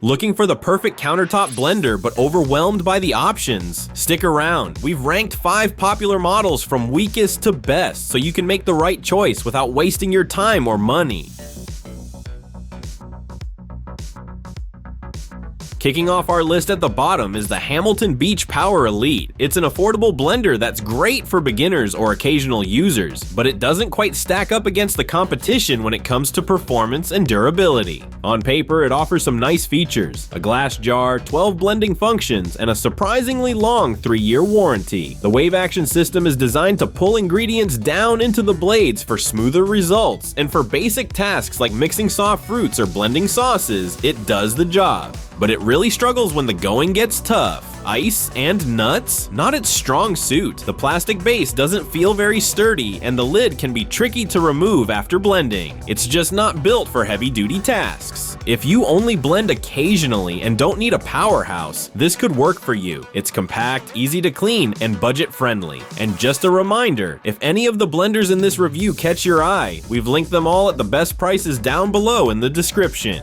Looking for the perfect countertop blender but overwhelmed by the options? Stick around. We've ranked 5 popular models from weakest to best so you can make the right choice without wasting your time or money. Kicking off our list at the bottom is the Hamilton Beach Power Elite. It's an affordable blender that's great for beginners or occasional users, but it doesn't quite stack up against the competition when it comes to performance and durability. On paper, it offers some nice features: a glass jar, 12 blending functions, and a surprisingly long 3-year warranty. The wave action system is designed to pull ingredients down into the blades for smoother results, and for basic tasks like mixing soft fruits or blending sauces, it does the job. But it really struggles when the going gets tough. Ice and nuts? Not its strong suit. The plastic base doesn't feel very sturdy, and the lid can be tricky to remove after blending. It's just not built for heavy-duty tasks. If you only blend occasionally and don't need a powerhouse, this could work for you. It's compact, easy to clean, and budget-friendly. And just a reminder, if any of the blenders in this review catch your eye, we've linked them all at the best prices down below in the description.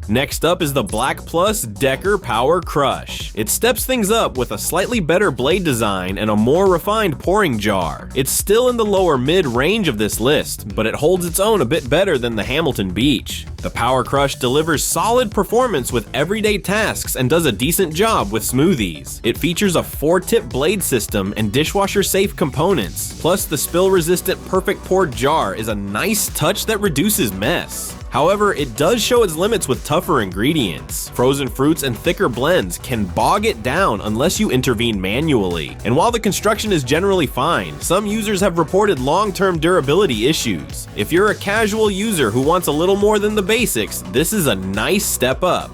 Next up is the BLACK+DECKER Power Crush. It steps things up with a slightly better blade design and a more refined pouring jar. It's still in the lower mid-range of this list, but it holds its own a bit better than the Hamilton Beach. The Power Crush delivers solid performance with everyday tasks and does a decent job with smoothies. It features a 4-tip blade system and dishwasher-safe components. Plus, the spill-resistant perfect pour jar is a nice touch that reduces mess. However, it does show its limits with tougher ingredients. Frozen fruits and thicker blends can bog it down unless you intervene manually. And while the construction is generally fine, some users have reported long-term durability issues. If you're a casual user who wants a little more than the basics, this is a nice step up.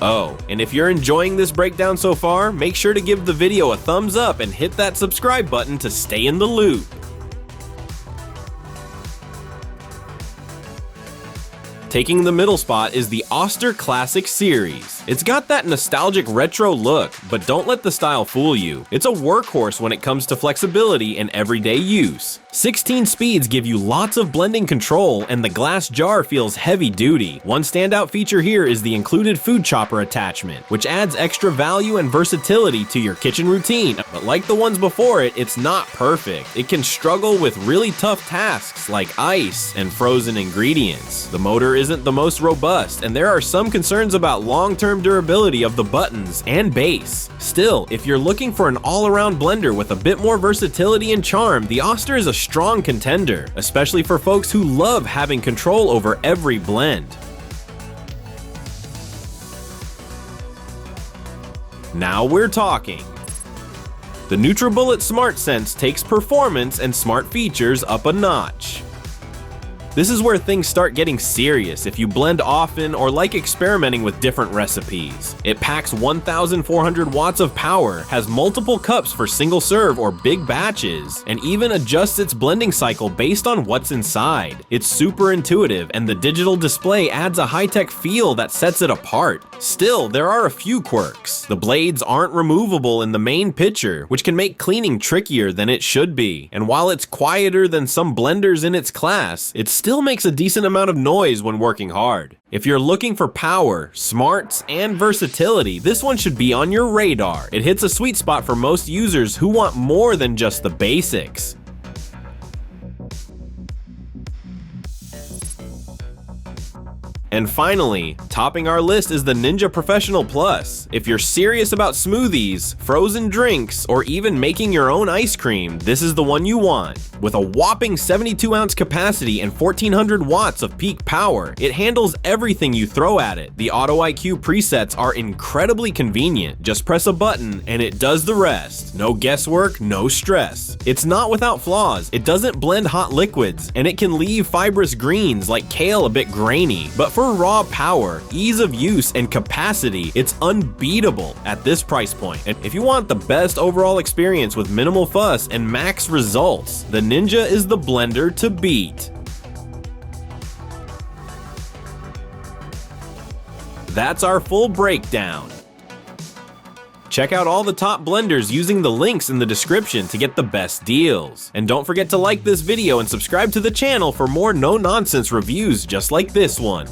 Oh, and if you're enjoying this breakdown so far, make sure to give the video a thumbs up and hit that subscribe button to stay in the loop. Taking the middle spot is the Oster Classic Series. It's got that nostalgic retro look, but don't let the style fool you. It's a workhorse when it comes to flexibility and everyday use. 16 speeds give you lots of blending control, and the glass jar feels heavy-duty. One standout feature here is the included food chopper attachment, which adds extra value and versatility to your kitchen routine. But like the ones before it, it's not perfect. It can struggle with really tough tasks like ice and frozen ingredients. The motor isn't the most robust, and there are some concerns about long-term durability of the buttons and base. Still, if you're looking for an all-around blender with a bit more versatility and charm, the Oster is a strong contender, especially for folks who love having control over every blend. Now we're talking. The NutriBullet SmartSense takes performance and smart features up a notch. This is where things start getting serious if you blend often or like experimenting with different recipes. It packs 1,400 watts of power, has multiple cups for single serve or big batches, and even adjusts its blending cycle based on what's inside. It's super intuitive, and the digital display adds a high-tech feel that sets it apart. Still, there are a few quirks. The blades aren't removable in the main picture, which can make cleaning trickier than it should be. And while it's quieter than some blenders in its class, it still makes a decent amount of noise when working hard. If you're looking for power, smarts, and versatility, this one should be on your radar. It hits a sweet spot for most users who want more than just the basics. And finally, topping our list is the Ninja Professional Plus. If you're serious about smoothies, frozen drinks, or even making your own ice cream, this is the one you want. With a whopping 72-ounce capacity and 1,400 watts of peak power, it handles everything you throw at it. The Auto IQ presets are incredibly convenient. Just press a button and it does the rest. No guesswork, no stress. It's not without flaws. It doesn't blend hot liquids, and it can leave fibrous greens like kale a bit grainy. But for raw power, ease of use, and capacity, it's unbeatable at this price point. And if you want the best overall experience with minimal fuss and max results, the Ninja is the blender to beat. That's our full breakdown. Check out all the top blenders using the links in the description to get the best deals. And don't forget to like this video and subscribe to the channel for more no-nonsense reviews just like this one.